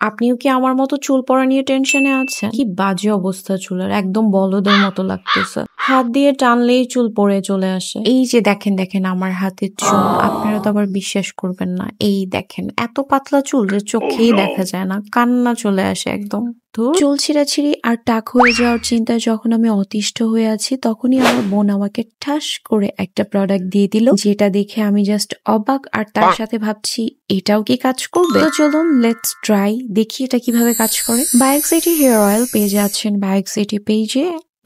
আপনিও কি আমার মতো চুল পড়া নিয়ে টেনশনে আছেন? কি বাজে অবস্থা চুলের, একদম বলদের মতো লাগতেছে। হাত দিয়ে টানলেই চুল পড়ে চলে আসে। এই যে দেখেন দেখেন আমার হাতের চুল, আপনারা তো আবার বিশ্বাস করবেন না। এই দেখেন এত পাতলা চুল যে চোখেই দেখা যায় না, কান্না চলে আসে একদম। চুল ছিঁড়াছিঁড়ি আর টাক হয়ে যাওয়ার চিন্তায় যখন আমি অতিষ্ঠ হয়ে আছি, তখনই আমার বোন আমাকে ঠাস করে একটা প্রোডাক্ট দিয়ে দিল, যেটা দেখে আমি জাস্ট অবাক। আর তার সাথে ভাবছি এটাও কি কাজ করবে। তো চলুন লেটস ট্রাই, দেখি এটা কিভাবে কাজ করে। বায়োক্সিটি হেয়ার অয়েল পেয়ে যাচ্ছেন বায়োক্সিটি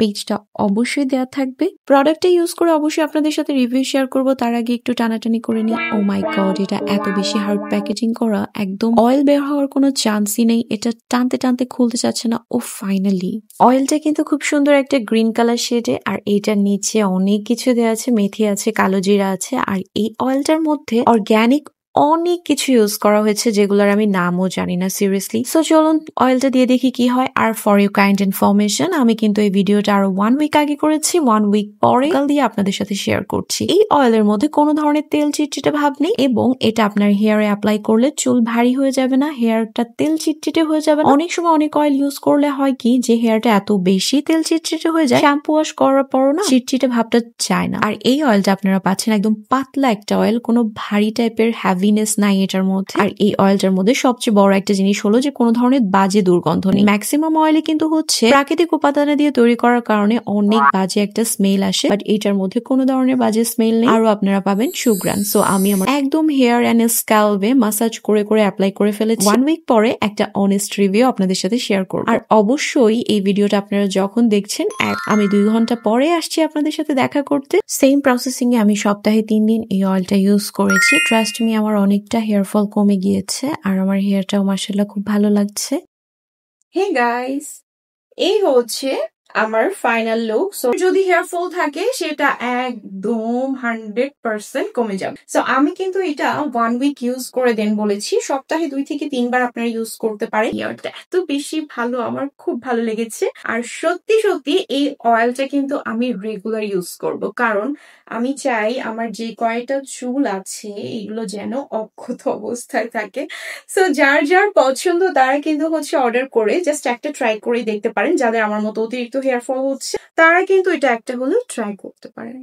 পেজটা অবশ্যই দেওয়া থাকবে। প্রোডাক্টটা ইউজ করে অবশ্যই আপনাদের সাথে রিভিউ শেয়ার করব, তার আগে একটু টানাটানি করে নিই। ও মাই গড, এটা এত বেশি হার্ড প্যাকেজিং করা, একদম অয়েল বের হওয়ার কোনো চান্সই নেই। এটা টানতে টানতে খুলতে চাচ্ছে না। ও ফাইনালি। অয়েলটা কিন্তু খুব সুন্দর একটা গ্রিন কালার শেডে, আর এইটার নিচে অনেক কিছু দেওয়া আছে, মেথি আছে, কালো জিরা আছে। আর এই অয়েলটার মধ্যে অর্গ্যানিক অনেক কিছু ইউজ করা হয়েছে যেগুলোর আমি নামও জানি না সিরিয়াসলি। সো চলুন অয়েলটা দিয়ে দেখি কি হয়। আর ফর ইউ কাইন্ড ইনফরমেশন, আমি কিন্তু এই ভিডিওটা আরো 1 উইক আগে করেছি, 1 উইক পরে কাল দিয়ে আপনাদের সাথে শেয়ার করছি। এই অয়েলের মধ্যে কোনো ধরনের তেল চিটচিটে ভাব নেই, এবং এটা আপনার হেয়ারে অ্যাপ্লাই করলে চুল ভারী হয়ে যাবে না, হেয়ারটা তেল চিটচিটে হয়ে যাবে না। অনেক সময় অনেক অয়েল ইউজ করলে হয় কি যে হেয়ারটা এত বেশি তেল চিটচিটে হয়ে যায়, শ্যাম্পু ওয়াশ করার পরও না চিটচিটে ভাবটা যায় না। আর এই অয়েলটা আপনারা পাচ্ছেন একদম পাতলা একটা অয়েল, কোনো ভারী টাইপের হ্যাভিনেস নাই এটার মধ্যে। আর এই অয়েলটার মধ্যে সবচেয়ে বড় একটা জিনিস হলো যে কোনো ধরনের বাজে দুর্গন্ধ নেই। ম্যাক্সিমাম অয়েলে কিন্তু হচ্ছে প্রাকৃতিক উপাদানে দিয়ে তৈরি করার কারণে অনেক বাজে একটা স্মেল আসে, বাট এটার মধ্যে কোনো ধরনের বাজে স্মেল নেই। আরো আপনারা পাবেন সুগ্রান। সো আমি আমার একদম হেয়ার এন্ড স্ক্যাল্পে মাসাজ করে করে অ্যাপ্লাই করে ফেলেছি। 1 উইক পরে একটা অনেস্ট রিভিউ আপনাদের সাথে শেয়ার করব। আর অবশ্যই এই ভিডিওটা আপনারা যখন দেখছেন, আমি 2 ঘন্টা পরে আসছি আপনাদের সাথে দেখা করতে। সেম প্রসেসিং এ আমি সপ্তাহে 3 দিন এই অয়েলটা ইউজ করেছি। ট্রাস্ট মি, আমার অনেকটা হেয়ার ফল কমে গিয়েছে, আর আমার হেয়ারটাও মাশাআল্লাহ খুব ভালো লাগছে। হে গাইস, এই হচ্ছে আমার ফাইনাল লুক। সো যদি হেয়ার ফল থাকে সেটা একদম 100% কমে যাবে। সো আমি কিন্তু এটা 1 উইক ইউজ করে দেন বলেছি, সপ্তাহে 2 থেকে 3 বার আপনারা ইউজ করতে পারেন। হেয়ারটা এত বেশি ভালো, আমার খুব ভালো লেগেছে। আর সত্যি সত্যি এই অয়েলটা কিন্তু আমি রেগুলার ইউজ করব, কারণ আমি চাই আমার যে কয়টা চুল আছে এগুলো যেন অক্ষত অবস্থায় থাকে। সো যার যার পছন্দ তারা কিন্তু হচ্ছে অর্ডার করে জাস্ট একটা ট্রাই করে দেখতে পারেন। যাদের আমার মতো অতিরিক্ত হেয়ার ফল হচ্ছে তারা কিন্তু এটা একটা হলেও ট্রাই করতে পারেন।